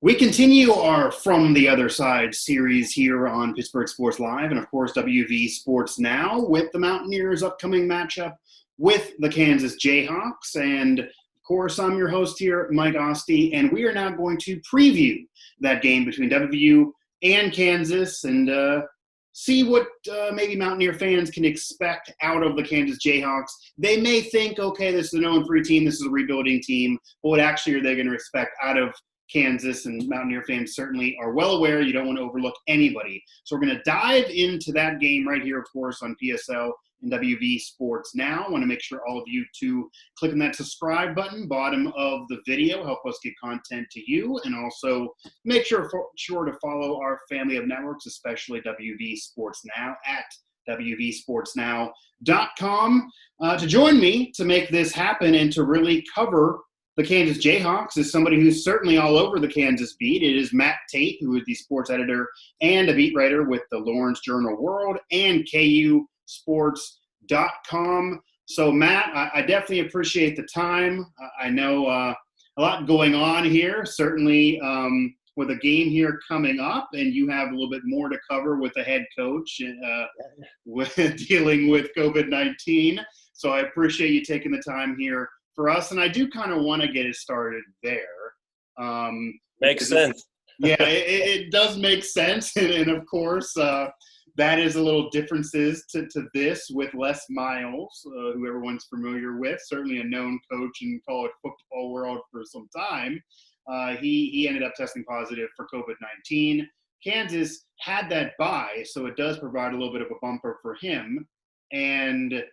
We continue our From the Other Side series here on Pittsburgh Sports Live and, of course, WV Sports Now with the Mountaineers' upcoming matchup with the Kansas Jayhawks. And, of course, I'm your host here, Mike Asti, and we are now going to preview that game between WVU and Kansas and see what maybe Mountaineer fans can expect out of the Kansas Jayhawks. They may think, okay, this is a 0-3 team, this is a rebuilding team, but what actually are they going to expect out of Kansas? And Mountaineer fans certainly are well aware you don't want to overlook anybody. So we're going to dive into that game right here, of course, on PSL and WV Sports Now. I want to make sure all of you to click on that subscribe button, bottom of the video, help us get content to you, and also make sure to follow our family of networks, especially WV Sports Now at WVSportsNow.com. To join me to make this happen and to really cover the Kansas Jayhawks is somebody who's certainly all over the Kansas beat. It is Matt Tait, who is the sports editor and a beat writer with the Lawrence Journal-World and KUSports.com. So, Matt, I definitely appreciate the time. I know a lot going on here, certainly with a game here coming up, and you have a little bit more to cover with the head coach with dealing with COVID-19. So I appreciate you taking the time here for us, and I do kind of want to get it started there. Makes sense. It does make sense, and of course, that is a little differences to this with Les Miles, who everyone's familiar with, certainly a known coach in college football world for some time. He ended up testing positive for COVID-19. Kansas had that bye, so it does provide a little bit of a bumper for him. And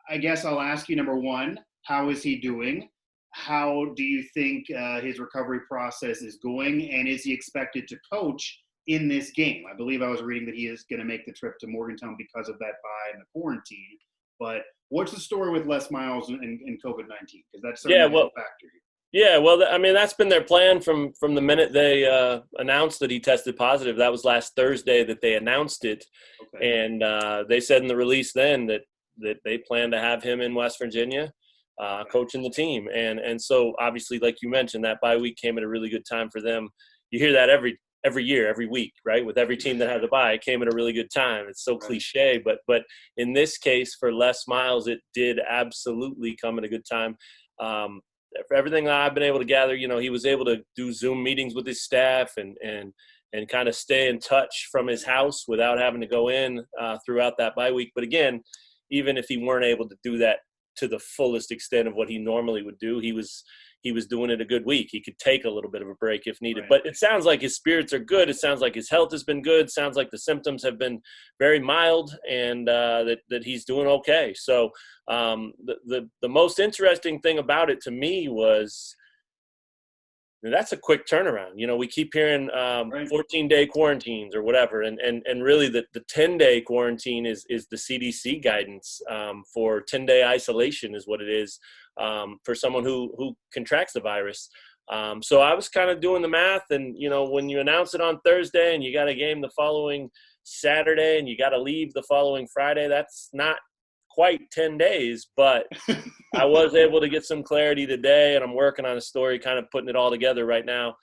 I guess I'll ask you, number one, how is he doing? How do you think his recovery process is going? And is he expected to coach in this game? I believe I was reading that he is going to make the trip to Morgantown because of that bye and the quarantine. But what's the story with Les Miles and COVID-19? Because that's certainly a factor here. Yeah, well, I mean, that's been their plan from the minute they announced that he tested positive. That was last Thursday that they announced it. Okay. And they said in the release then that they plan to have him in West Virginia coaching the team. And so, obviously, like you mentioned, that bye week came at a really good time for them. You hear that every year, every week, right? With every team that has a bye, it came at a really good time. It's so cliche, but in this case, for Les Miles, it did absolutely come at a good time. For everything that I've been able to gather, he was able to do Zoom meetings with his staff and kind of stay in touch from his house without having to go in throughout that bye week. But again, even if he weren't able to do that to the fullest extent of what he normally would do, he was doing it a good week. He could take a little bit of a break if needed. Right. But it sounds like his spirits are good. It sounds like his health has been good. It sounds like the symptoms have been very mild and that he's doing okay. So the most interesting thing about it to me was that's a quick turnaround. We keep hearing 14-day quarantines or whatever, and really the 10-day quarantine is the CDC guidance for 10-day isolation is what it is for someone who contracts the virus. So I was kind of doing the math, and when you announce it on Thursday and you got a game the following Saturday and you got to leave the following Friday, that's not quite 10 days, but I was able to get some clarity today, and I'm working on a story, kind of putting it all together right now,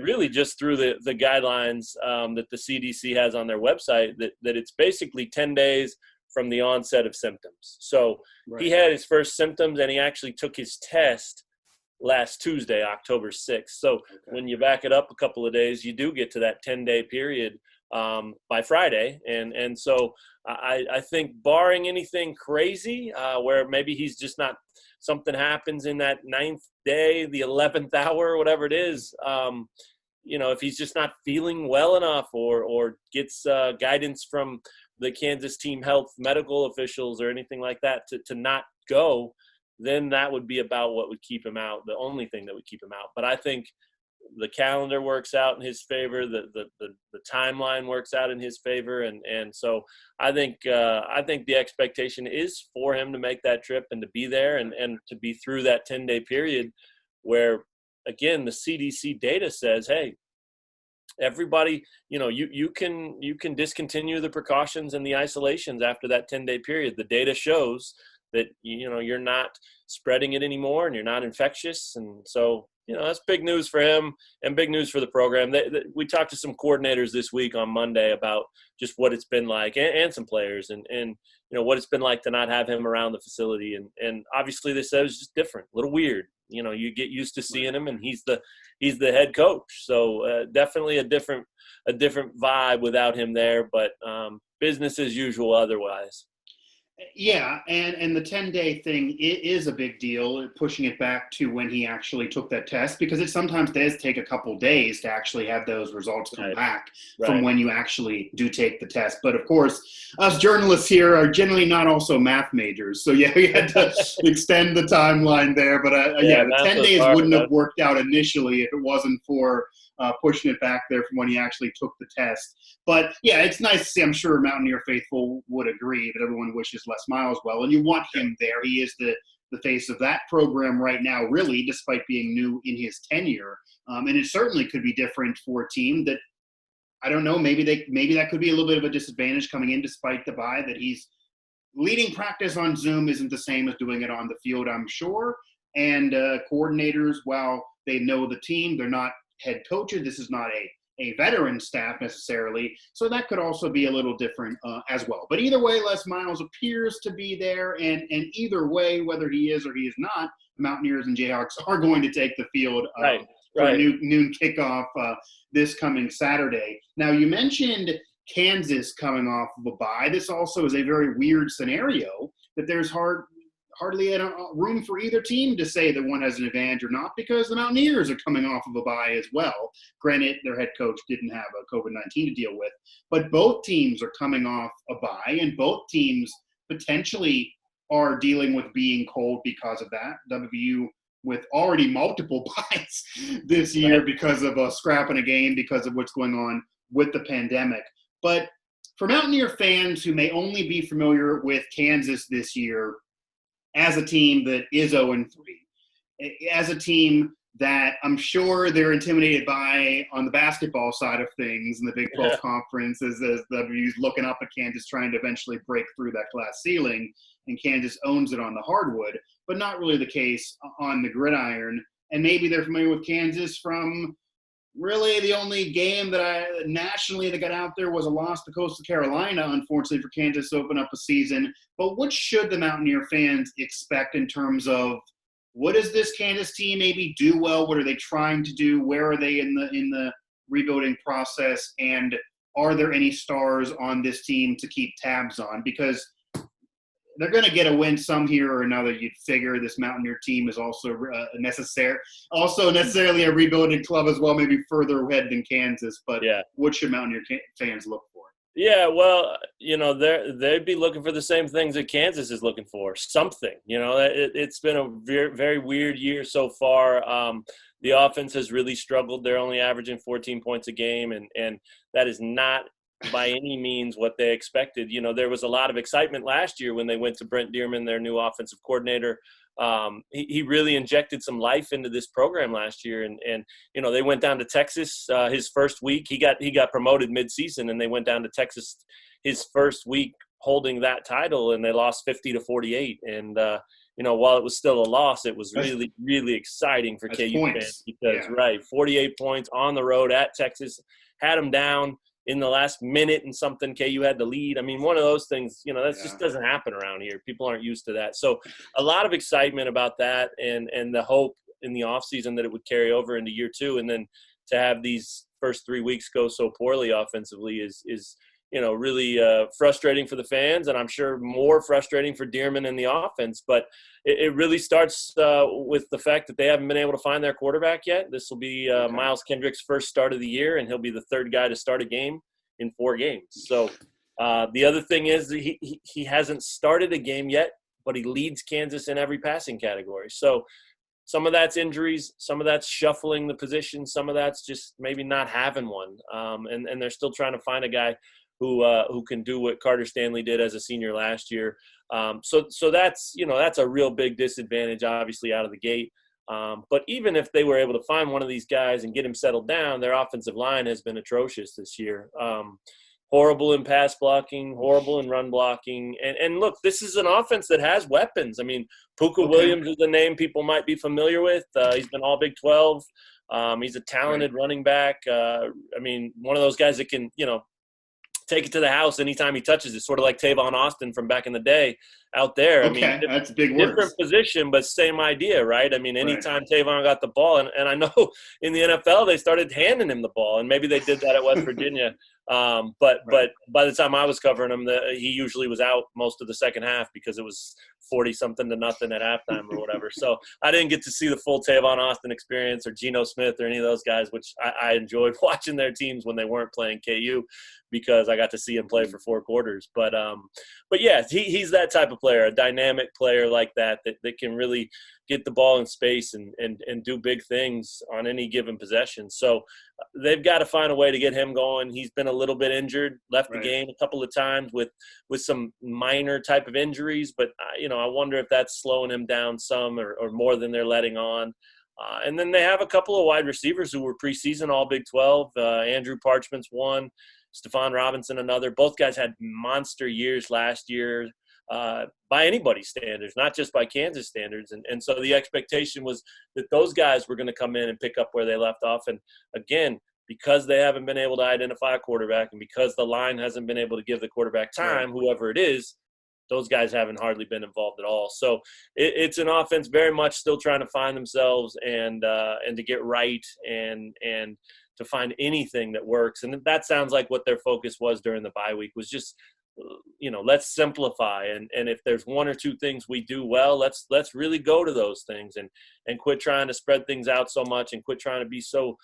really just through the guidelines that the CDC has on their website, that it's basically 10 days from the onset of symptoms. So he had his first symptoms, and he actually took his test last Tuesday, October 6th. So when you back it up a couple of days, you do get to that 10-day period by Friday. And so I think barring anything crazy where maybe he's just not – something happens in that 9th day, the 11th hour, whatever it is, if he's just not feeling well enough or gets guidance from the Kansas team health medical officials or anything like that to not go, then that would be about what would keep him out, the only thing that would keep him out. But I think the calendar works out in his favor. The timeline works out in his favor, and so I think the expectation is for him to make that trip and to be there and to be through that 10-day period, where again the CDC data says, hey, everybody, you can discontinue the precautions and the isolations after that 10-day period. The data shows that you're not spreading it anymore and you're not infectious, and so that's big news for him and big news for the program. We talked to some coordinators this week on Monday about just what it's been like, and some players, and what it's been like to not have him around the facility. And obviously they said it was just different, a little weird. You get used to seeing him, and he's the head coach. So definitely a different vibe without him there, but business as usual otherwise. Yeah, and the 10-day thing is a big deal, pushing it back to when he actually took that test, because it sometimes does take a couple days to actually have those results come back from when you actually do take the test. But, of course, us journalists here are generally not also math majors. So, yeah, we had to extend the timeline there. But, the 10 days wouldn't have worked out initially if it wasn't for pushing it back there from when he actually took the test. But, yeah, it's nice to see. I'm sure Mountaineer faithful would agree that everyone wishes Les Miles well, and you want him there. He is the face of that program right now, really, despite being new in his tenure. And it certainly could be different for a team that, I don't know, maybe that could be a little bit of a disadvantage coming in despite the bye, that he's leading practice on Zoom isn't the same as doing it on the field, I'm sure. And coordinators, while they know the team, they're not head coaches. This is not a veteran staff necessarily, so that could also be a little different as well. But either way, Les Miles appears to be there, and either way, whether he is or he is not, the Mountaineers and Jayhawks are going to take the field for a noon kickoff this coming Saturday. Now, you mentioned Kansas coming off of a bye. This also is a very weird scenario that there's hardly a room for either team to say that one has an advantage or not, because the Mountaineers are coming off of a bye as well. Granted, their head coach didn't have a COVID-19 to deal with, but both teams are coming off a bye, and both teams potentially are dealing with being cold because of that. WVU with already multiple byes this year because of a scrap in a game, because of what's going on with the pandemic. But for Mountaineer fans who may only be familiar with Kansas this year, as a team that is 0-3, as a team that I'm sure they're intimidated by on the basketball side of things in the Big 12 Conference, as WVU's looking up at Kansas trying to eventually break through that glass ceiling, and Kansas owns it on the hardwood, but not really the case on the gridiron. And maybe they're familiar with Kansas from really the only game that nationally that got out there was a loss to Coastal Carolina, unfortunately, for Kansas to open up a season. But what should the Mountaineer fans expect in terms of what does this Kansas team maybe do well? What are they trying to do? Where are they in the rebuilding process? And are there any stars on this team to keep tabs on? Because they're going to get a win some here or another. You'd figure this Mountaineer team is also necessarily a rebuilding club as well, maybe further ahead than Kansas. But what should Mountaineer fans look for? Yeah, well, they'd be looking for the same things that Kansas is looking for, something. It's been a very, very weird year so far. The offense has really struggled. They're only averaging 14 points a game, and that is not by any means what they expected. There was a lot of excitement last year when they went to Brent Dearman, their new offensive coordinator. He really injected some life into this program last year, and they went down to Texas his first week. He got promoted midseason, and they went down to Texas his first week holding that title, and they lost 50-48. And while it was still a loss, it was really, really exciting for KU fans because 48 points on the road at Texas, had them down in the last minute and something. KU had the lead. I mean, one of those things, that just doesn't happen around here. People aren't used to that. So a lot of excitement about that, and the hope in the offseason that it would carry over into year two. And then to have these first 3 weeks go so poorly offensively is really frustrating for the fans, and I'm sure more frustrating for Dearman and the offense. But it really starts with the fact that they haven't been able to find their quarterback yet. This will be Miles Kendrick's first start of the year, and he'll be the third guy to start a game in 4 games. So the other thing is that he hasn't started a game yet, but he leads Kansas in every passing category. So some of that's injuries, some of that's shuffling the position, some of that's just maybe not having one. And they're still trying to find a guy who can do what Carter Stanley did as a senior last year. So that's a real big disadvantage, obviously, out of the gate. But even if they were able to find one of these guys and get him settled down, their offensive line has been atrocious this year. horrible in pass blocking, horrible in run blocking. And look, this is an offense that has weapons. I mean, Puka Williams is a name people might be familiar with. He's been all Big 12. He's a talented running back. I mean, one of those guys that can, take it to the house anytime he touches it, sort of like Tavon Austin from back in the day out there. Okay, I mean, that's big words. Different position, but same idea, right? I mean, anytime Tavon got the ball, and I know in the NFL they started handing him the ball, and maybe they did that at West Virginia. But by the time I was covering him, he usually was out most of the second half because it was 40-something to nothing at halftime or whatever. So I didn't get to see the full Tavon Austin experience or Geno Smith or any of those guys, which I enjoyed watching their teams when they weren't playing KU because I got to see him play for 4 quarters. But yeah, he's that type of player, a dynamic player like that can really get the ball in space and do big things on any given possession. So they've got to find a way to get him going. He's been a little bit injured, left the game a couple of times with some minor type of injuries, but I wonder if that's slowing him down some or more than they're letting on. And then they have a couple of wide receivers who were preseason all Big 12. Andrew Parchment's one, Stephon Robinson another. Both guys had monster years last year by anybody's standards, not just by Kansas standards. And so the expectation was that those guys were going to come in and pick up where they left off. And again, because they haven't been able to identify a quarterback and because the line hasn't been able to give the quarterback time, whoever it is, those guys haven't hardly been involved at all. So it's an offense very much still trying to find themselves and to get right and to find anything that works. And that sounds like what their focus was during the bye week was just, let's simplify. And if there's one or two things we do well, let's really go to those things and quit trying to spread things out so much and quit trying to be so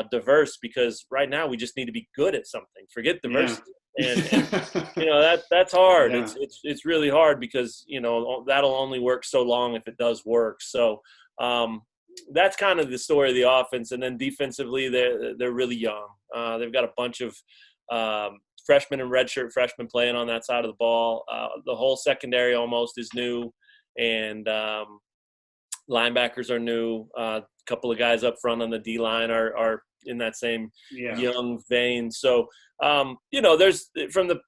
diverse, because right now we just need to be good at something. Forget diversity. Yeah. And that's hard. Yeah. It's really hard because that'll only work so long if it does work. So that's kind of the story of the offense. And then defensively, they're really young. They've got a bunch of freshmen and redshirt freshmen playing on that side of the ball. The whole secondary almost is new, and linebackers are new. A couple of guys up front on the D line are in that same young vein. So there's, from the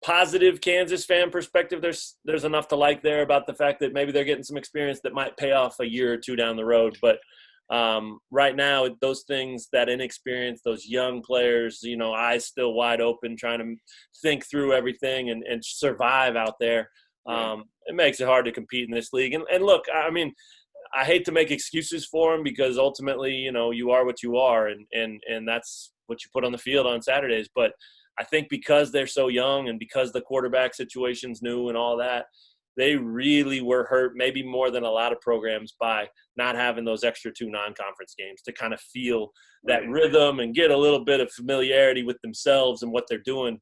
positive Kansas fan perspective, there's enough to like there about the fact that maybe they're getting some experience that might pay off a year or two down the road. But right now, those things, that inexperience, those young players, eyes still wide open, trying to think through everything and survive out there. It makes it hard to compete in this league. And look, I mean, I hate to make excuses for them because ultimately, you are what you are, and that's what you put on the field on Saturdays. But I think because they're so young and because the quarterback situation's new and all that, they really were hurt, maybe more than a lot of programs, by not having those extra 2 non-conference games to kind of feel that rhythm and get a little bit of familiarity with themselves and what they're doing.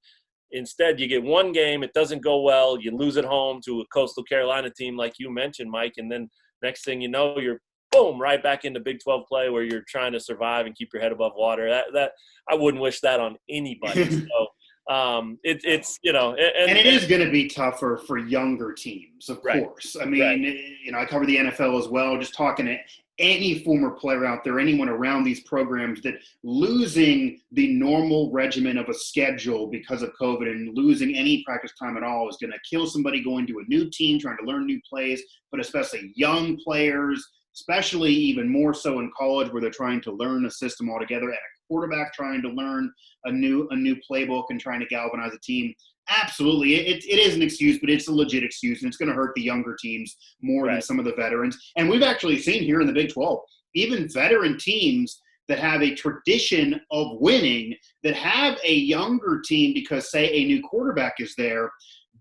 Instead, you get one game, it doesn't go well, you lose at home to a Coastal Carolina team like you mentioned, Mike, and then next thing you know, you're boom, right back into Big 12 play where you're trying to survive and keep your head above water. That I wouldn't wish that on anybody. So it's and it is going to be tougher for younger teams, of course. I mean, I cover the NFL as well. Just talking to any former player out there, anyone around these programs, that losing the normal regimen of a schedule because of COVID and losing any practice time at all is going to kill somebody going to a new team, trying to learn new plays, but especially young players, especially even more so in college where they're trying to learn a system altogether, and a quarterback trying to learn a new playbook and trying to galvanize a team. Absolutely. It is an excuse, but it's a legit excuse, and it's going to hurt the younger teams more than some of the veterans. And we've actually seen here in the Big 12, even veteran teams that have a tradition of winning, that have a younger team because, say, a new quarterback is there,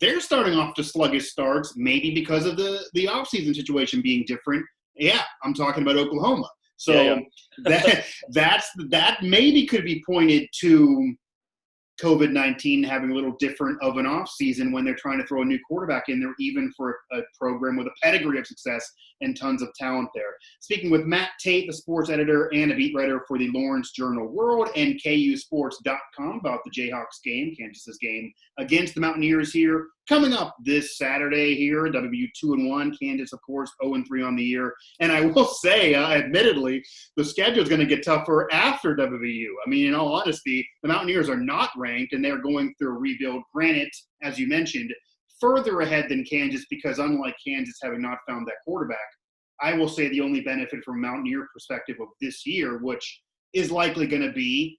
they're starting off to sluggish starts, maybe because of the offseason situation being different. Yeah, I'm talking about Oklahoma. So that maybe could be pointed to COVID-19 having a little different of an offseason when they're trying to throw a new quarterback in there, even for a program with a pedigree of success and tons of talent there. Speaking with Matt Tait, the sports editor and a beat writer for the Lawrence Journal-World and KUSports.com about the Jayhawks game, Kansas's game against the Mountaineers here. Coming up this Saturday here, WVU 2-1, Kansas, of course, 0-3 on the year. And I will say, admittedly, the schedule is going to get tougher after WVU. I mean, in all honesty, the Mountaineers are not ranked, and they're going through a rebuild. Granted, as you mentioned, further ahead than Kansas because unlike Kansas having not found that quarterback, I will say the only benefit from Mountaineer perspective of this year, which is likely going to be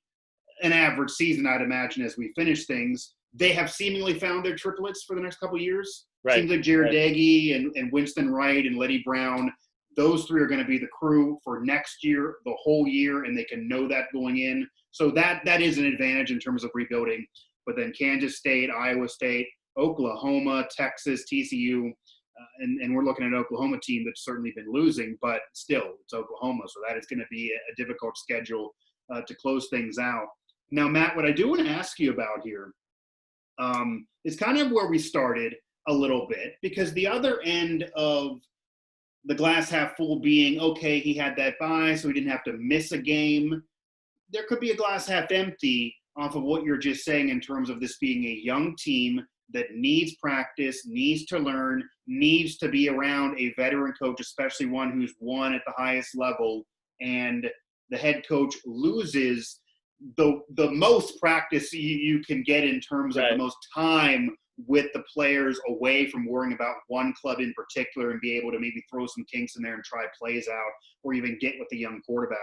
an average season, I'd imagine, as we finish things, they have seemingly found their triplets for the next couple of years. Right. Seems like Jared Daggy and Winston Wright and Letty Brown, those three are going to be the crew for next year, the whole year, and they can know that going in. So that is an advantage in terms of rebuilding. But then Kansas State, Iowa State, Oklahoma, Texas, TCU, and we're looking at an Oklahoma team that's certainly been losing, but still, it's Oklahoma, so that is going to be a difficult schedule to close things out. Now, Matt, what I do want to ask you about here is kind of where we started a little bit, because the other end of the glass half full being, okay, he had that bye, so he didn't have to miss a game. There could be a glass half empty off of what you're just saying in terms of this being a young team that needs practice, needs to learn, needs to be around a veteran coach, especially one who's won at the highest level, and the head coach loses the most practice you can get in terms of the most time with the players away from worrying about one club in particular and be able to maybe throw some kinks in there and try plays out or even get with the young quarterback.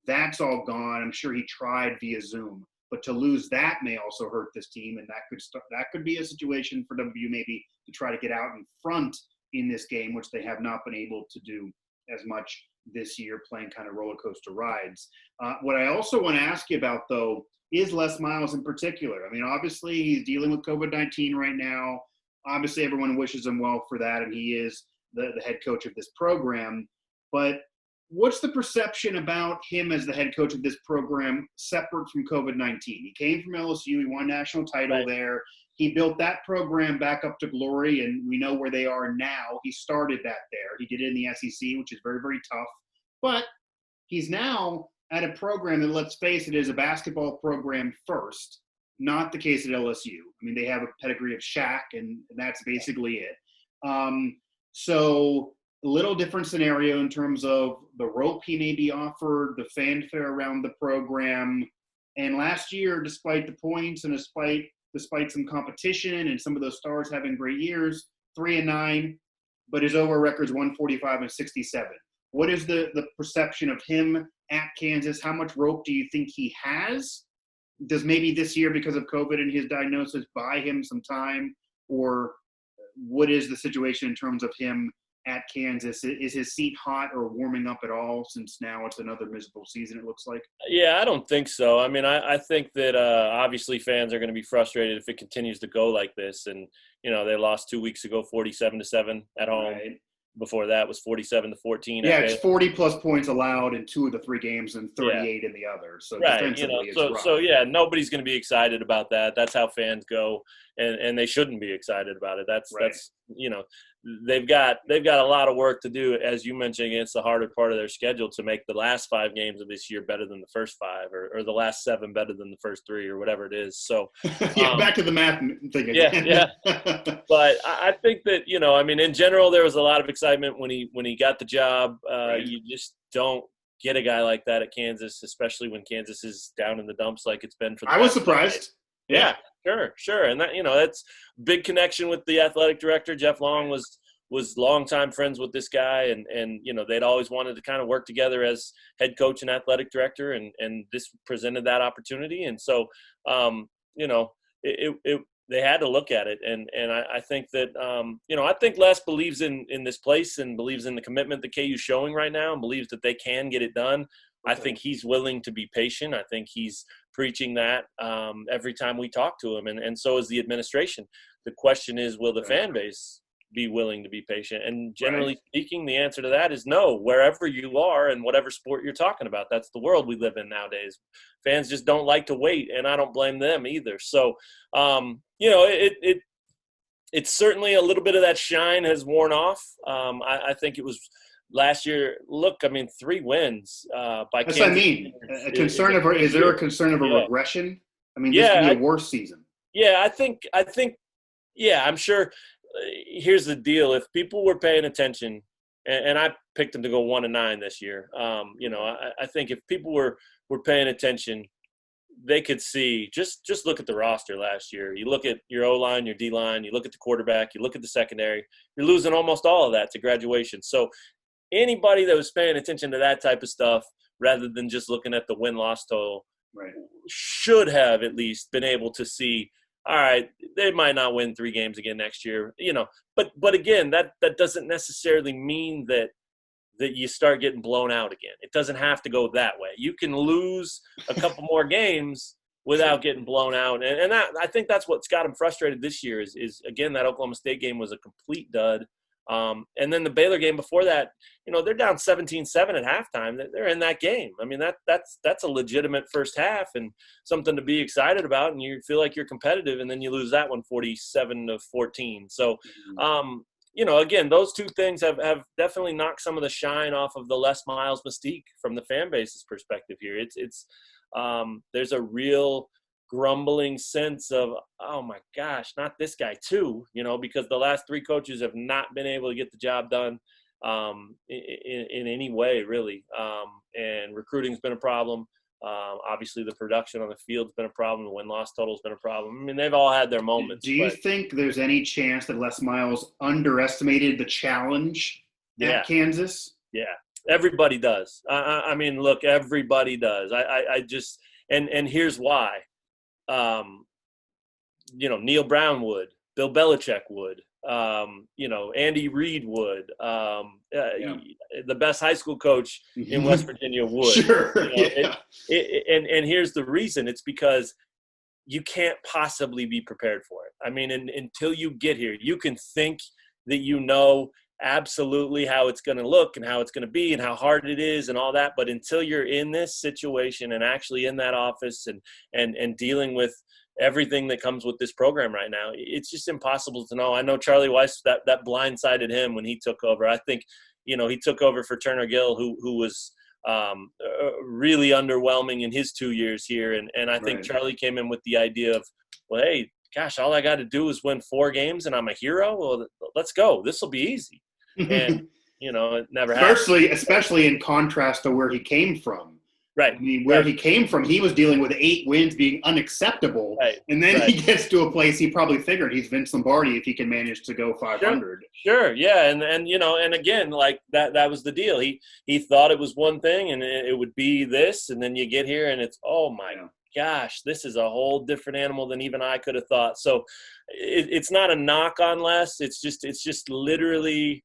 That's all gone. I'm sure he tried via Zoom. But to lose that may also hurt this team, and that could be a situation for WVU maybe to try to get out in front in this game, which they have not been able to do as much this year, playing kind of roller coaster rides. What I also want to ask you about, though, is Les Miles in particular. I mean, obviously he's dealing with COVID-19 right now. Obviously everyone wishes him well for that, and he is the head coach of this program. But what's the perception about him as the head coach of this program separate from COVID-19? He came from LSU. He won a national title there. He built that program back up to glory, and we know where they are now. He started that there. He did it in the SEC, which is very, very tough. But he's now at a program that, let's face it, is a basketball program first, not the case at LSU. I mean, they have a pedigree of Shaq, and that's basically it. So a little different scenario in terms of the rope he may be offered, the fanfare around the program. And last year, despite the points and despite some competition and some of those stars having great years, 3-9, but his overall record's 145-67. What is the perception of him at Kansas? How much rope do you think he has? Does maybe this year, because of COVID and his diagnosis, buy him some time? Or what is the situation in terms of him at Kansas? Is his seat hot or warming up at all, since now it's another miserable season, it looks like? Yeah, I don't think so. I mean, I think that obviously fans are going to be frustrated if it continues to go like this. And, you know, they lost 2 weeks ago, 47-7 at home. Right. Before that was 47-14. Yeah, it's 40-plus points allowed in 2 of the 3 games and 38 in the other. So defensively, it's rough. So nobody's going to be excited about that. That's how fans go, and they shouldn't be excited about it. That's you know, they've got a lot of work to do, as you mentioned, against the harder part of their schedule to make the last 5 games of this year better than the first 5, or the last 7 better than the first 3, or whatever it is. So back to the math thing again. Yeah. But I think that, you know, I mean, in general, there was a lot of excitement when he got the job. You just don't get a guy like that at Kansas, especially when Kansas is down in the dumps like it's been for the I was surprised. Yeah, sure. And that, you know, that's big connection with the athletic director. Jeff Long was longtime friends with this guy, and you know, they'd always wanted to kind of work together as head coach and athletic director, and this presented that opportunity. And so, you know, they had to look at it, and I think that you know, I think Les believes in this place and believes in the commitment that KU's showing right now, and believes that they can get it done. I think he's willing to be patient. I think he's preaching that every time we talk to him, and so is the administration. The question is, will the fan base be willing to be patient? And generally speaking, the answer to that is no. Wherever you are and whatever sport you're talking about, that's the world we live in nowadays. Fans just don't like to wait, and I don't blame them either. So, you know, it's certainly a little bit of that shine has worn off. I think it was last year, look, I mean, 3 wins by That's Kansas. what I mean. Is there a concern of a regression? I mean, this could be a worse season. Yeah, I think, yeah, I'm sure. Here's the deal. If people were paying attention, and I picked them to go 1-9 this year, I think if people were paying attention, they could see, just look at the roster last year. You look at your O-line, your D-line, you look at the quarterback, you look at the secondary, you're losing almost all of that to graduation. So anybody that was paying attention to that type of stuff rather than just looking at the win-loss total should have at least been able to see, all right, they might not win 3 games again next year, But again, that doesn't necessarily mean that you start getting blown out again. It doesn't have to go that way. You can lose a couple more games without getting blown out. And that, I think that's what's got them frustrated this year is again, that Oklahoma State game was a complete dud. And then the Baylor game before that, they're down 17-7 at halftime. They're in that game. I mean, that's a legitimate first half and something to be excited about. And you feel like you're competitive, and then you lose that one 47-14. So, again, those 2 things have definitely knocked some of the shine off of the Les Miles mystique from the fan base's perspective here. There's a real grumbling sense of, oh my gosh, not this guy too, because the last 3 coaches have not been able to get the job done in any way, really. And recruiting's been a problem. Obviously, the production on the field's been a problem. The win-loss total's been a problem. I mean, they've all had their moments. Do you think there's any chance that Les Miles underestimated the challenge at Kansas? Yeah, everybody does. I mean, look, everybody does. I just and here's why. Neil Brown would, Bill Belichick would, Andy Reid would, the best high school coach in West Virginia would. Sure. And here's the reason. It's because you can't possibly be prepared for it. I mean, until you get here, you can think that absolutely how it's going to look and how it's going to be and how hard it is and all that. But until you're in this situation and actually in that office and dealing with everything that comes with this program right now, it's just impossible to know. I know Charlie Weiss, that blindsided him when he took over. I think, he took over for Turner Gill, who was really underwhelming in his 2 years here. And I think Charlie came in with the idea of, well, hey, gosh, all I got to do is win 4 games and I'm a hero. Well, let's go. This will be easy. And, it never happened. Especially in contrast to where he came from. Right. I mean, where he came from, he was dealing with 8 wins being unacceptable. Right. And then he gets to a place he probably figured he's Vince Lombardi if he can manage to go 500. Sure. Yeah. And again, like that was the deal. He thought it was one thing and it would be this. And then you get here and it's, oh my gosh, this is a whole different animal than even I could have thought. So it's not a knock on Les. It's just literally,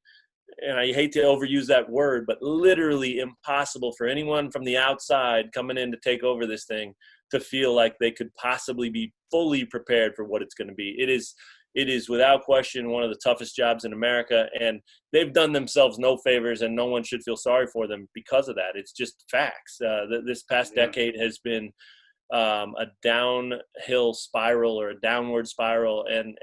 and I hate to overuse that word, but literally impossible for anyone from the outside coming in to take over this thing to feel like they could possibly be fully prepared for what it's going to be. It is without question one of the toughest jobs in America, and they've done themselves no favors, and no one should feel sorry for them because of that. It's just facts. This past decade has been a downhill spiral or a downward spiral and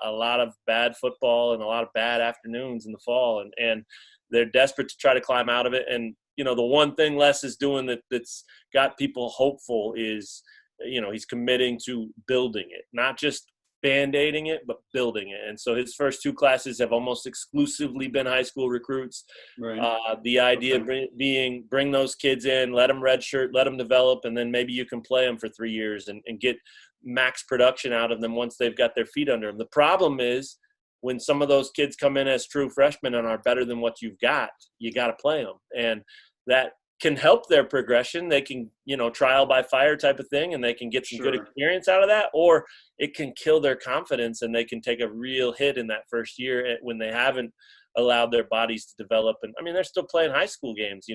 a lot of bad football and a lot of bad afternoons in the fall. And they're desperate to try to climb out of it. And, the one thing Les is doing that's got people hopeful is, he's committing to building it, not just Band-Aiding it, but building it. And so his first 2 classes have almost exclusively been high school recruits. Right. The idea being bring those kids in, let them redshirt, let them develop, and then maybe you can play them for 3 years and get max production out of them once they've got their feet under them. The problem is when some of those kids come in as true freshmen and are better than what you've got, you got to play them. And that can help their progression. They can, trial by fire type of thing, and they can get some good experience out of that, or it can kill their confidence and they can take a real hit in that first year when they haven't allowed their bodies to develop. And I mean, they're still playing high school games,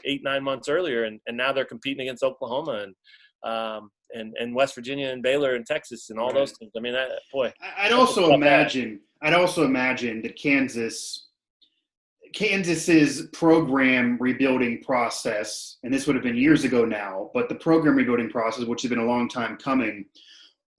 8-9 months earlier, and now they're competing against Oklahoma and West Virginia and Baylor and Texas and all those things. I mean, I'd also imagine that Kansas's program rebuilding process, and this would have been years ago now, but the program rebuilding process, which has been a long time coming,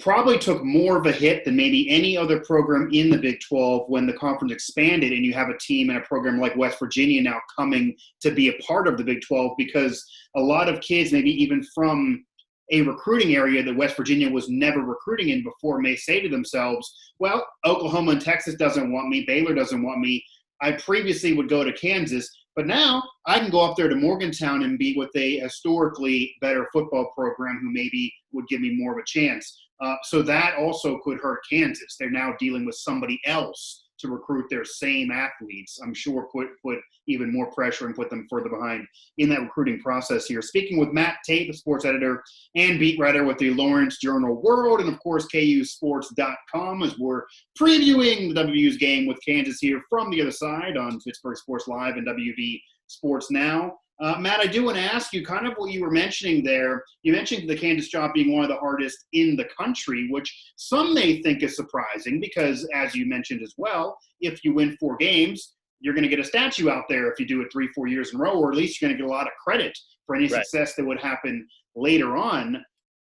probably took more of a hit than maybe any other program in the Big 12 when the conference expanded, and you have a team and a program like West Virginia now coming to be a part of the Big 12, because a lot of kids, maybe even from a recruiting area that West Virginia was never recruiting in before, may say to themselves, well, Oklahoma and Texas doesn't want me, Baylor doesn't want me. I previously would go to Kansas, but now I can go up there to Morgantown and be with a historically better football program who maybe would give me more of a chance. So that also could hurt Kansas. They're now dealing with somebody else to recruit their same athletes. I'm sure put even more pressure and put them further behind in that recruiting process here. Speaking with Matt Tait, the sports editor and beat writer with the Lawrence Journal-World, and of course KUSports.com, as we're previewing the WVU's game with Kansas here from the other side on Pittsburgh Sports Live and WV Sports Now. Matt, I do want to ask you kind of what you were mentioning there. You mentioned the Kansas job being one of the hardest in the country, which some may think is surprising because, as you mentioned as well, if you win 4 games, you're going to get a statue out there if you do it 3-4 years in a row, or at least you're going to get a lot of credit for any success that would happen later on.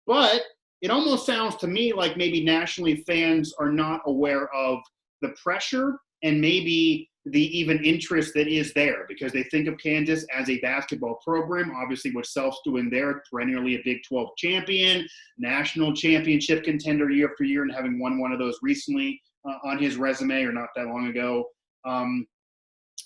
But it almost sounds to me like maybe nationally fans are not aware of the pressure and maybe the even interest that is there, because they think of Kansas as a basketball program. Obviously, what Self's doing there, perennially a Big 12 champion, national championship contender year after year, and having won one of those recently on his resume or not that long ago.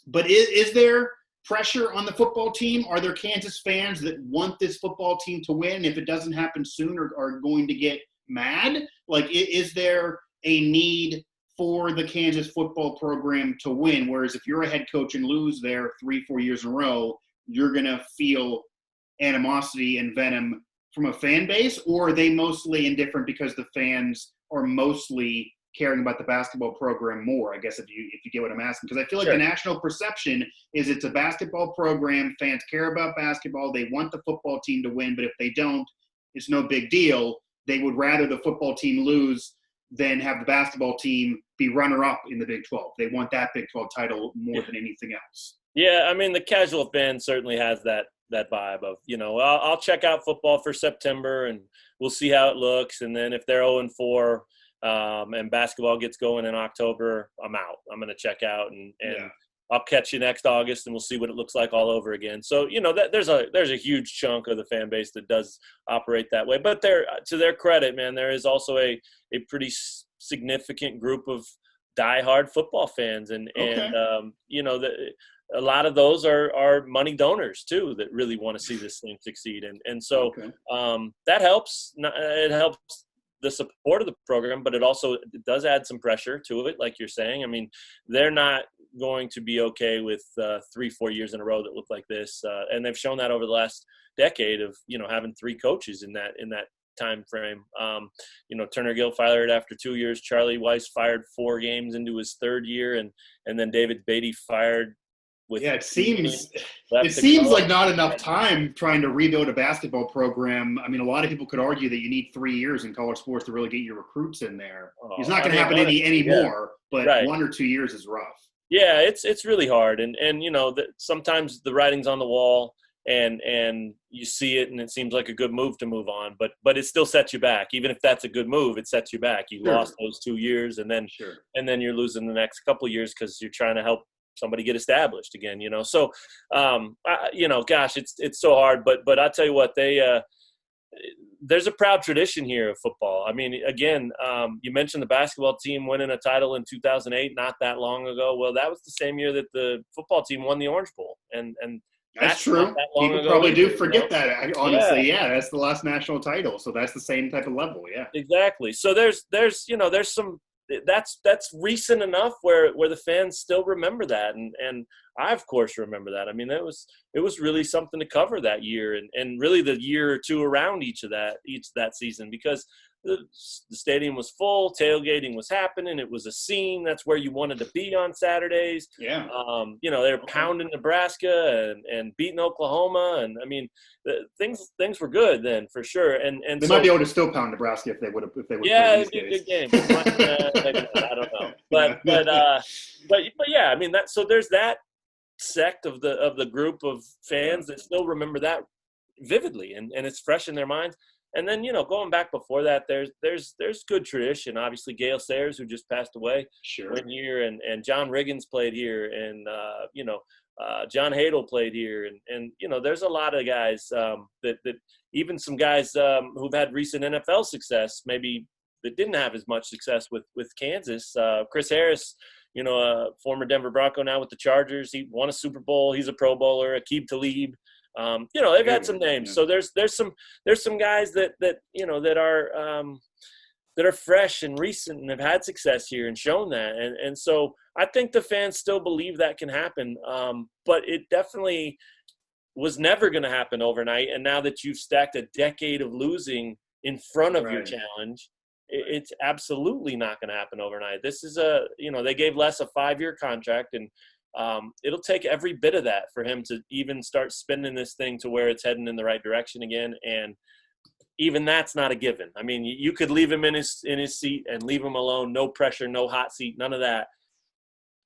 But is there pressure on the football team? Are there Kansas fans that want this football team to win? If it doesn't happen soon, are going to get mad? Like, is there a need for the Kansas football program to win? Whereas if you're a head coach and lose there 3-4 years in a row, you're going to feel animosity and venom from a fan base? Or are they mostly indifferent because the fans are mostly caring about the basketball program more, I guess, if you get what I'm asking? Because I feel like the national perception is it's a basketball program. Fans care about basketball. They want the football team to win, but if they don't, it's no big deal. They would rather the football team lose than have the basketball team be runner-up in the Big 12. They want that Big 12 title more than anything else. Yeah, I mean, the casual fan certainly has that vibe of, I'll check out football for September and we'll see how it looks. And then if they're 0-4 and basketball gets going in October, I'm out. I'm going to check out and I'll catch you next August and we'll see what it looks like all over again. So, there's a huge chunk of the fan base that does operate that way. But to their credit, man, there is also a pretty significant group of diehard football fans. And a lot of those are money donors too that really want to see this thing succeed. And so that helps. It helps the support of the program, but it does add some pressure to it, like you're saying. I mean, they're not going to be okay with 3-4 years in a row that look like this, and they've shown that over the last decade of having 3 coaches in that time frame. Turner Gill fired after 2 years. Charlie Weiss fired 4 games into his 3rd year, and then David Beatty fired. It seems like not enough time trying to rebuild a basketball program. I mean, a lot of people could argue that you need 3 years in college sports to really get your recruits in there. It's not going to happen anymore, but 1 or 2 years is rough. Yeah, it's really hard, and sometimes the writing's on the wall, and you see it, and it seems like a good move to move on, but it still sets you back. Even if that's a good move, it sets you back. You lost those 2 years, and then you're losing the next couple of years because you're trying to help somebody get established again, So, gosh, it's so hard. But I'll tell you what, there's a proud tradition here of football. I mean, again, you mentioned the basketball team winning a title in 2008, not that long ago. Well, that was the same year that the football team won the Orange Bowl, and that's true. People probably do forget that. Honestly, that's the last national title, so that's the same type of level. Yeah, exactly. So there's some. That's recent enough where the fans still remember that, and I of course remember that. I mean, it was really something to cover that year, and really the year or two around each that season, because the stadium was full, tailgating was happening, it was a scene. That's where you wanted to be on Saturdays. Yeah. They were pounding Nebraska and beating Oklahoma, and I mean, things were good then for sure. And they might be able to still pound Nebraska if they would. Yeah, it'd be a good game. I don't know, but yeah, I mean that. So there's that sect of the group of fans that still remember that vividly, and it's fresh in their minds. And then, going back before that, there's good tradition. Obviously, Gale Sayers, who just passed away, went here, and John Riggins played here, and John Hadel played here, and there's a lot of guys that even some guys who've had recent NFL success, maybe that didn't have as much success with Kansas. Chris Harris, former Denver Bronco, now with the Chargers. He won a Super Bowl. He's a Pro Bowler. Aqib Talib. They've had some names. So there's some guys that are fresh and recent and have had success here and shown that. And so I think the fans still believe that can happen. But it definitely was never going to happen overnight. And now that you've stacked a decade of losing in front of your challenge, it's absolutely not going to happen overnight. This is they gave Les a 5-year contract, and it'll take every bit of that for him to even start spinning this thing to where it's heading in the right direction again. And even that's not a given. I mean, you could leave him in his seat and leave him alone, no pressure, no hot seat, none of that.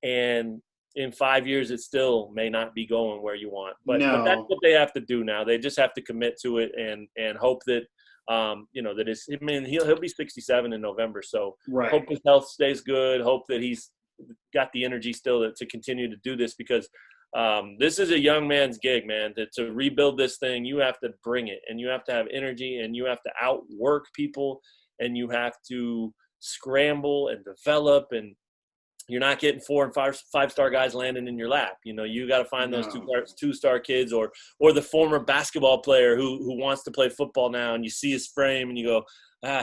And in 5 years, it still may not be going where you want. But that's what they have to do now. They just have to commit to it and hope that he'll be 67 in November. So hope his health stays good. Hope that he's got the energy still to continue to do this, because this is a young man's gig, man. To rebuild this thing, you have to bring it, and you have to have energy, and you have to outwork people, and you have to scramble and develop, and you're not getting 4 and 5-star guys landing in your lap. You got to find those 2-star kids, or the former basketball player who wants to play football now, and you see his frame and you go,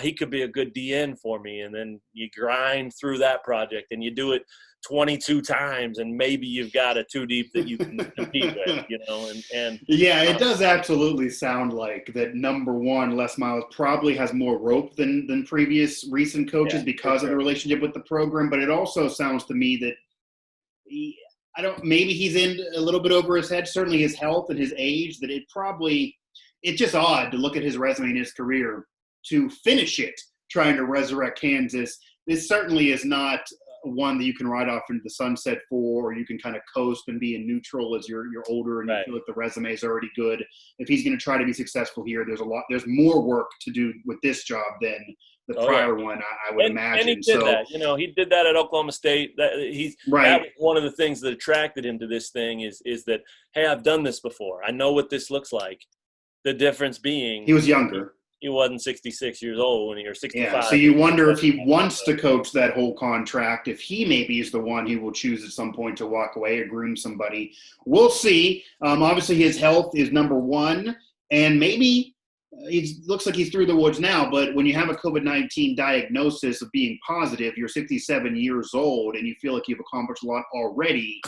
he could be a good DN for me. And then you grind through that project and you do it 22 times, and maybe you've got a 2 deep that you can compete with, it does absolutely sound like that. Number one, Les Miles probably has more rope than previous recent coaches because of the relationship with the program. But it also sounds to me that maybe he's in a little bit over his head, certainly his health and his age, that it's just odd to look at his resume and his career to finish it trying to resurrect Kansas. This certainly is not one that you can ride off into the sunset for, or you can kind of coast and be in neutral as you're older and you feel like the resume is already good. If he's going to try to be successful here, there's more work to do with this job than the prior one, I would imagine. And he did that. He did that at Oklahoma State. That was one of the things that attracted him to this thing is that, hey, I've done this before. I know what this looks like. The difference being he was younger. He wasn't 66 years old when he was 65. Yeah, so you wonder if he wants to coach that whole contract, if he maybe is the one he will choose at some point to walk away or groom somebody. We'll see. Obviously, his health is number one, and maybe it looks like he's through the woods now, but when you have a COVID-19 diagnosis of being positive, you're 67 years old, and you feel like you've accomplished a lot already,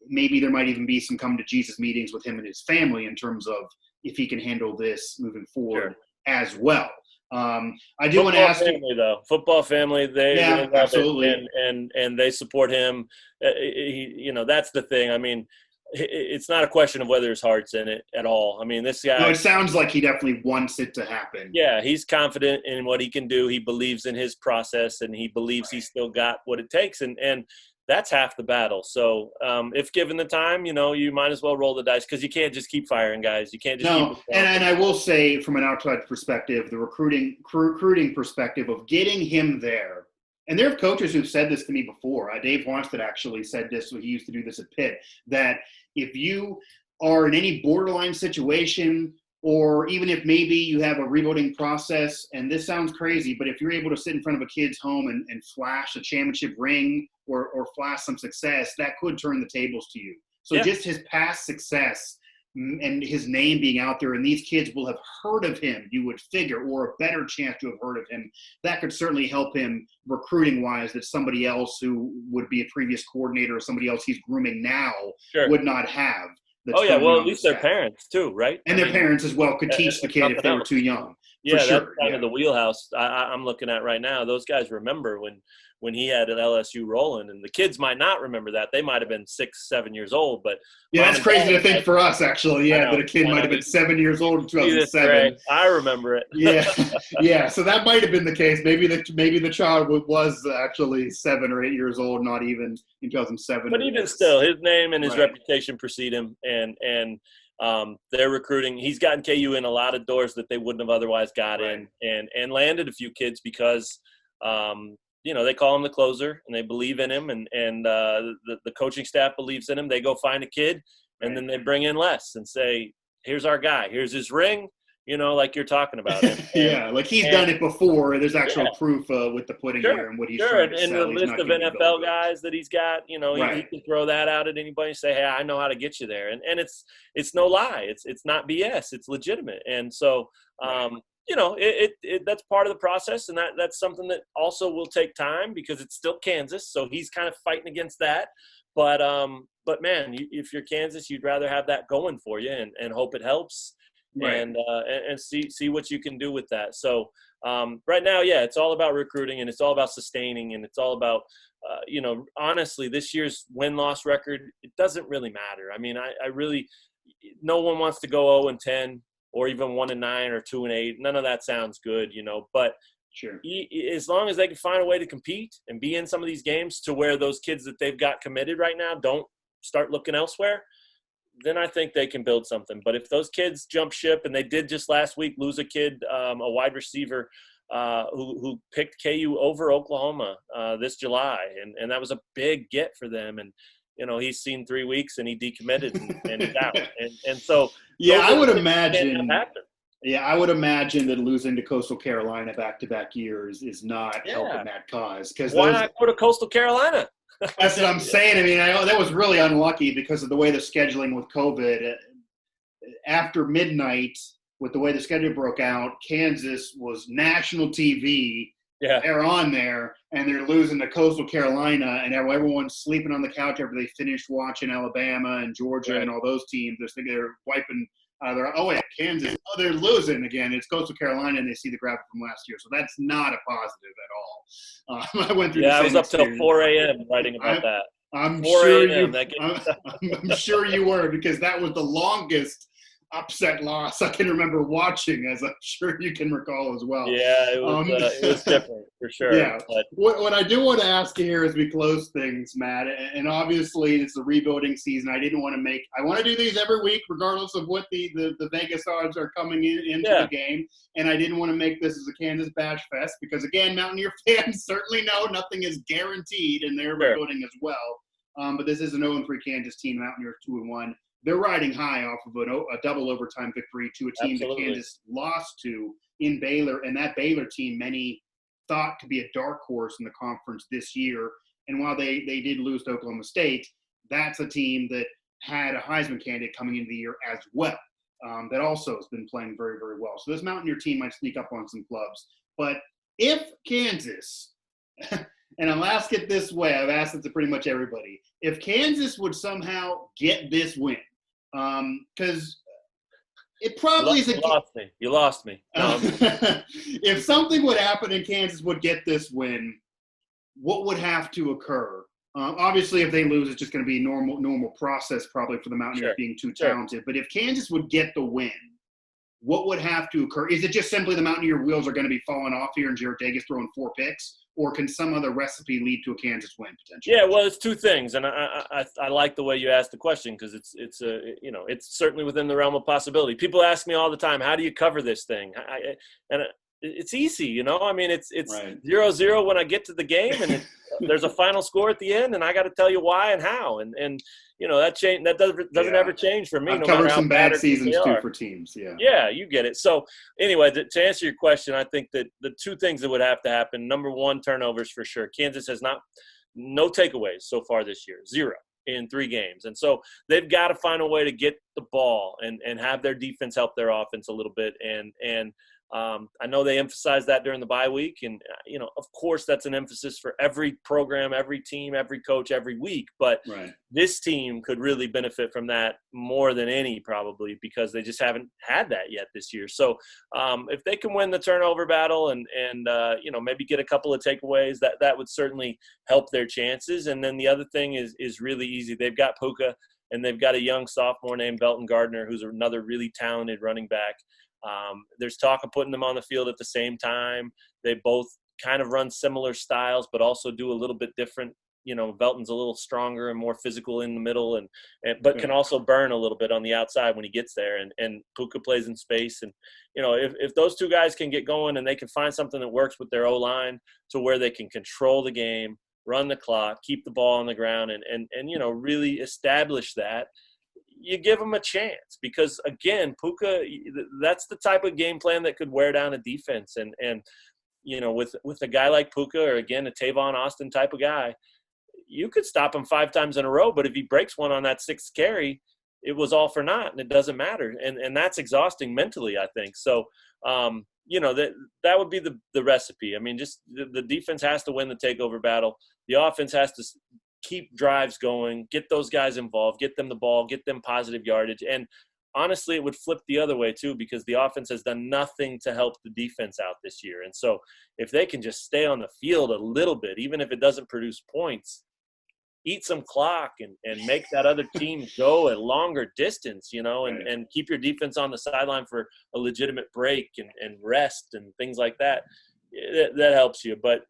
maybe there might even be some come to Jesus meetings with him and his family in terms of if he can handle this moving forward as well. I do want to ask you, football family, they absolutely, and they support him. That's the thing. I mean, it's not a question of whether his heart's in it at all. I mean, this guy. No, it sounds like he definitely wants it to happen. Yeah, he's confident in what he can do. He believes in his process, and he believes he's still got what it takes. And that's half the battle. So if given the time, you might as well roll the dice, because you can't just keep firing guys. You can't just keep and I will say, from an outside perspective, the recruiting perspective of getting him there. And there are coaches who've said this to me before. Dave Wanstead actually said this when he used to do this at Pitt, that if you are in any borderline situation, or even if maybe you have a rebuilding process, and this sounds crazy, but if you're able to sit in front of a kid's home and flash a championship ring or flash some success, that could turn the tables to you. So just his past success and his name being out there, and these kids will have heard of him, you would figure, or a better chance to have heard of him. That could certainly help him recruiting-wise, that somebody else who would be a previous coordinator or somebody else he's grooming now would not have. Well, at least their parents too, right? And their parents as well could teach the kid if they were too young. Yeah, that's kind of the wheelhouse I'm looking at right now. Those guys remember when he had an LSU rolling, and the kids might not remember that. They might have been 6-7 years old, but that's crazy to think for us, actually. Yeah, that a kid might have been 7 years old in 2007. I remember it. Yeah. So that might have been the case. Maybe the child was actually 7 or 8 years old, not even in 2007. But even still, his name and his reputation precede him, and they're recruiting. He's gotten KU in a lot of doors that they wouldn't have otherwise got in, and landed a few kids because they call him the closer and they believe in him, and the coaching staff believes in him. They go find a kid, and then they bring in Les and say, here's our guy, here's his ring, like you're talking about. Like he's done it before. There's actual proof with the pudding here and what he's trying to sell. And the list of NFL guys that he's got, he can throw that out at anybody and say, hey, I know how to get you there. And it's no lie. It's not BS. It's legitimate. And so, that's part of the process, and that's something that also will take time because it's still Kansas. So he's kind of fighting against that. But man, if you're Kansas, you'd rather have that going for you and hope it helps. And see what you can do with that. So right now, it's all about recruiting, and it's all about sustaining, and it's all about, honestly, this year's win-loss record, it doesn't really matter. I mean, I really – no one wants to go 0-10 or even 1-9 or 2-8. None of that sounds good, but sure, as long as they can find a way to compete and be in some of these games to where those kids that they've got committed right now don't start looking elsewhere, then I think they can build something. But if those kids jump ship, and they did just last week lose a kid, a wide receiver who picked KU over Oklahoma this July, and that was a big get for them. And he's seen 3 weeks and he decommitted and he's out. And so I would imagine. Yeah, I would imagine that losing to Coastal Carolina back-to-back years is not helping that cause. Why not go to Coastal Carolina? That's what I'm saying. I mean, that was really unlucky because of the way the scheduling with COVID. After midnight, with the way the schedule broke out, Kansas was national TV. Yeah. They're on there, and they're losing to Coastal Carolina, and everyone's sleeping on the couch after they finished watching Alabama and Georgia and all those teams. They're thinking they're wiping Kansas. Oh, they're losing again. It's Coastal Carolina, and they see the graphic from last year. So that's not a positive at all. I went through I was up till 4 a.m. writing about that. I'm sure you were, because that was the longest upset loss I can remember watching, as I'm sure you can recall as well. Yeah, it was different for sure. Yeah. But what I do want to ask you here as we close things, Matt, and obviously it's the rebuilding season. I want to do these every week, regardless of what the Vegas odds are coming into the game. And I didn't want to make this as a Kansas Bash Fest because, again, Mountaineer fans certainly know nothing is guaranteed in their rebuilding as well. But this is an 0-3 Kansas team. Mountaineers 2-1. They're riding high off of a double overtime victory to a team that Kansas lost to in Baylor. And that Baylor team, many thought to be a dark horse in the conference this year. And while they did lose to Oklahoma State, that's a team that had a Heisman candidate coming into the year as well, that also has been playing very, very well. So this Mountaineer team might sneak up on some clubs. But if Kansas – and I'll ask it this way, I've asked it to pretty much everybody. If Kansas would somehow get this win, because it probably is – You lost me. If something would happen and Kansas would get this win, what would have to occur? Obviously, if they lose, it's just going to be normal process probably for the Mountaineers being too talented. But if Kansas would get the win, what would have to occur? Is it just simply the Mountaineer wheels are going to be falling off here and Jared Davis throwing 4 picks? Or can some other recipe lead to a Kansas win potentially? Yeah, well, it's 2 things, and I like the way you asked the question because it's certainly within the realm of possibility. People ask me all the time, how do you cover this thing? And it's easy, I mean, it's 0-0 when I get to the game, and there's a final score at the end, and I got to tell you why and how, and that doesn't ever change for me. I've covered some bad seasons too for teams. Yeah, you get it. So anyway, to answer your question, I think that the 2 things that would have to happen: number 1, turnovers for sure. Kansas has no takeaways so far this year, 0 in 3 games, and so they've got to find a way to get the ball and have their defense help their offense a little bit, and I know they emphasized that during the bye week, and of course that's an emphasis for every program, every team, every coach, every week. But this team could really benefit from that more than any, probably, because they just haven't had that yet this year. So if they can win the turnover battle and maybe get a couple of takeaways, that would certainly help their chances. And then the other thing is really easy. They've got Puka, and they've got a young sophomore named Belton Gardner, who's another really talented running back. There's talk of putting them on the field at the same time. They both kind of run similar styles, but also do a little bit different Velton's a little stronger and more physical in the middle, but can also burn a little bit on the outside when he gets there. And Puka plays in space. And, if those two guys can get going and they can find something that works with their O-line to where they can control the game, run the clock, keep the ball on the ground, and really establish that, you give them a chance. Because, again, Puka, that's the type of game plan that could wear down a defense. And with a guy like Puka, or, again, a Tavon Austin type of guy, you could stop him 5 times in a row, but if he breaks one on that 6th carry, it was all for naught, and it doesn't matter. And that's exhausting mentally, I think. So, that would be the recipe. I mean, just the defense has to win the takeover battle. The offense has to keep drives going, get those guys involved, get them the ball, get them positive yardage. And honestly, it would flip the other way too, because the offense has done nothing to help the defense out this year. And so if they can just stay on the field a little bit, even if it doesn't produce points, eat some clock and make that other team go a longer distance, and keep your defense on the sideline for a legitimate break and rest and things like that. That helps you. But,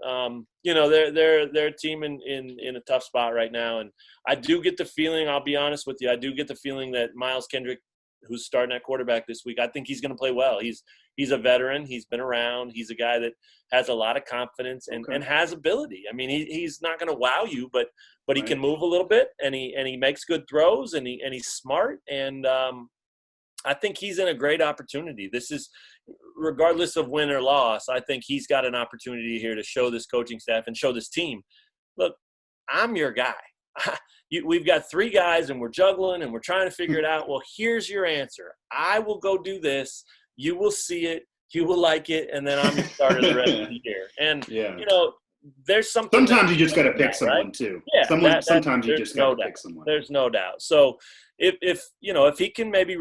they're a team in a tough spot right now. And I do get the feeling, I'll be honest with you, that Miles Kendrick, who's starting at quarterback this week, I think he's going to play well. He's a veteran. He's been around. He's a guy that has a lot of confidence and has ability. I mean, he's not going to wow you, but he can move a little bit, and he makes good throws, and he's smart. And I think he's in a great opportunity. This is, regardless of win or loss, I think he's got an opportunity here to show this coaching staff and show this team, look, I'm your guy. We've got 3 guys, and we're juggling, and we're trying to figure it out. Well, here's your answer. I will go do this. You will see it. You will like it, and then I'm your starter the rest of the year. And, there's something. Sometimes you just got to pick someone, too. Yeah, sometimes you just got to pick someone. There's no doubt. So if he can maybe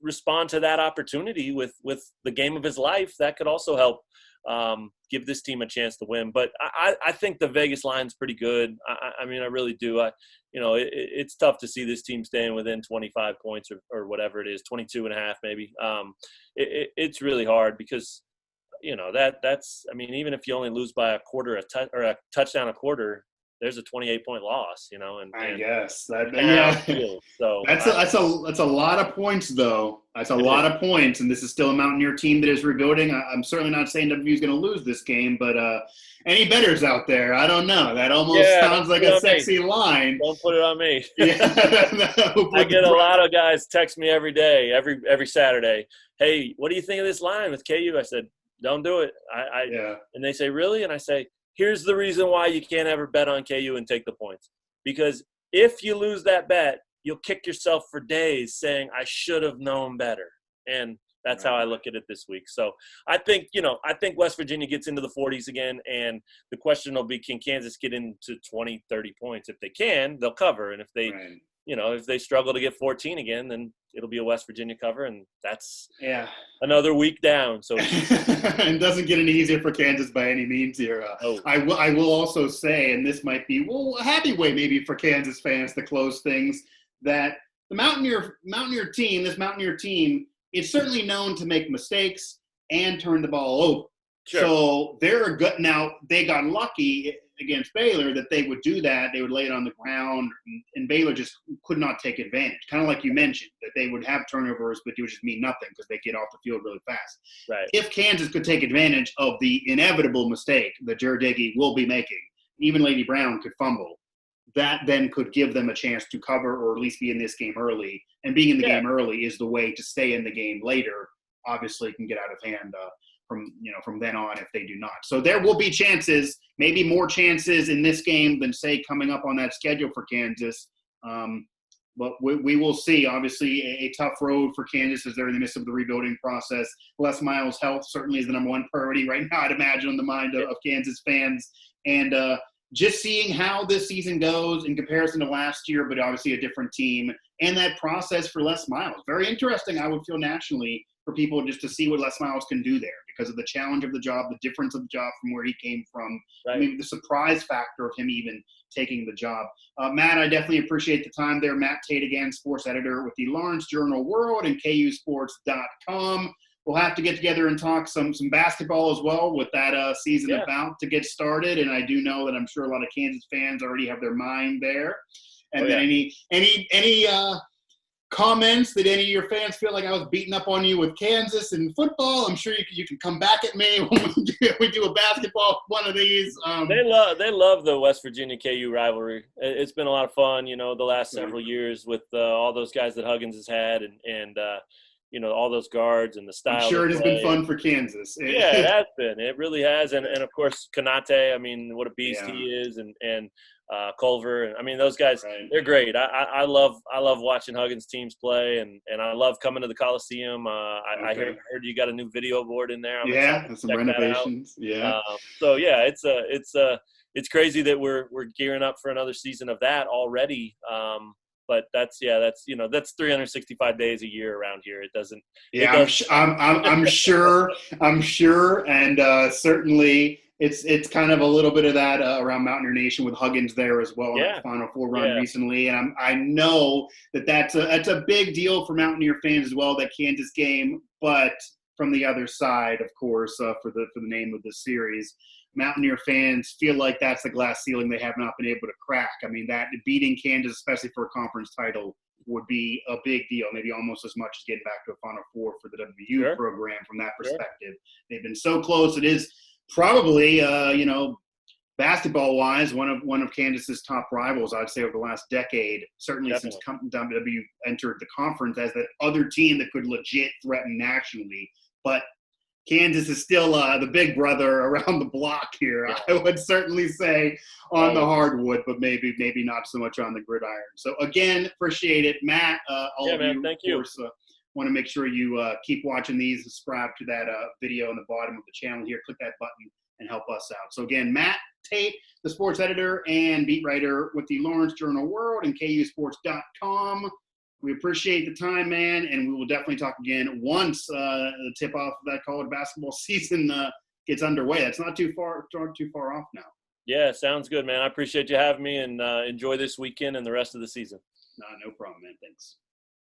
respond to that opportunity with the game of his life, that could also help give this team a chance to win. But I think the Vegas line's pretty good. I mean, I really do. It's tough to see this team staying within 25 points or whatever it is, 22 and a half maybe. It's really hard because, that's – I mean, even if you only lose by a touchdown a quarter, there's a 28-point loss, and I guess that, So that's a lot of points, though. That's a lot of points, and this is still a Mountaineer team that is rebuilding. I'm certainly not saying WVU is going to lose this game, but any bettors out there? I don't know. That almost sounds like a sexy line. Don't put it on me. No, I get a lot of guys text me every day, every Saturday. Hey, what do you think of this line with KU? I said, don't do it. And they say, really? And I say, here's the reason why you can't ever bet on KU and take the points. Because if you lose that bet, you'll kick yourself for days saying, I should have known better. And that's how I look at it this week. So I think West Virginia gets into the 40s again. And the question will be, can Kansas get into 20, 30 points? If they can, they'll cover. And if they if they struggle to get 14 again, then it'll be a West Virginia cover, and that's another week down. So and doesn't get any easier for Kansas by any means here. I will also say, and this might be a happy way maybe for Kansas fans to close things, that the Mountaineer team is certainly known to make mistakes and turn the ball over. Sure. So they're good. Now they got lucky against Baylor that they would do that. They would lay it on the ground, and Baylor just could not take advantage. Kind of like you mentioned, that they would have turnovers, but it would just mean nothing because they get off the field really fast. Right. If Kansas could take advantage of the inevitable mistake that Jared Diggy will be making, even Lady Brown could fumble, that then could give them a chance to cover or at least be in this game early. And being in the game early is the way to stay in the game later. Obviously, it can get out of hand from then on if they do not. So there will be chances, maybe more chances in this game than, say, coming up on that schedule for Kansas. But we will see. Obviously, a tough road for Kansas as they're in the midst of the rebuilding process. Les Miles' health certainly is the number one priority right now, I'd imagine, on the mind of Kansas fans. And just seeing how this season goes in comparison to last year, but obviously a different team, and that process for Les Miles. Very interesting, I would feel, nationally, for people just to see what Les Miles can do there because of the challenge of the job, the difference of the job from where he came from, maybe the surprise factor of him even taking the job. Matt, I definitely appreciate the time there. Matt Tait again, sports editor with the Lawrence Journal World and KUSports.com. we'll have to get together and talk some basketball as well with that season about to get started. And I do know that I'm sure a lot of Kansas fans already have their mind there. And then any comments that any of your fans feel like I was beating up on you with Kansas in football, I'm sure you can come back at me when we do a basketball one of these. They love the West Virginia KU rivalry. It's been a lot of fun, the last several years with all those guys that Huggins has had and all those guards and the style. I'm sure it has been fun for Kansas. Yeah, it has been. It really has. And of course, Kanate, I mean, what a beast he is. And Culver. I mean, those guys, they're great. I love watching Huggins teams play, and I love coming to the Coliseum. I heard you got a new video board in there. And some renovations. So it's crazy that we're gearing up for another season of that already. But that's 365 days a year around here. It doesn't. I'm sure, and certainly. It's kind of a little bit of that around Mountaineer Nation with Huggins there as well in the Final Four run recently, and I know that's a big deal for Mountaineer fans as well, that Kansas game. But from the other side, of course, for the name of the series, Mountaineer fans feel like that's the glass ceiling they have not been able to crack. I mean, that beating Kansas, especially for a conference title, would be a big deal, maybe almost as much as getting back to a Final Four for the WVU program from that perspective. They've been so close. It is probably, basketball-wise, one of Kansas's top rivals, I'd say, over the last decade, certainly since WVU entered the conference as that other team that could legit threaten nationally. But Kansas is still the big brother around the block here, I would certainly say, on the hardwood, but maybe not so much on the gridiron. So, again, appreciate it. Matt, thank you. Of course, want to make sure you keep watching these, subscribe to that video on the bottom of the channel here. Click that button and help us out. So, again, Matt Tait, the sports editor and beat writer with the Lawrence Journal-World and KUSports.com. We appreciate the time, man, and we will definitely talk again once the tip-off of that college basketball season gets underway. That's not too far off now. Yeah, sounds good, man. I appreciate you having me, and enjoy this weekend and the rest of the season. No problem, man. Thanks.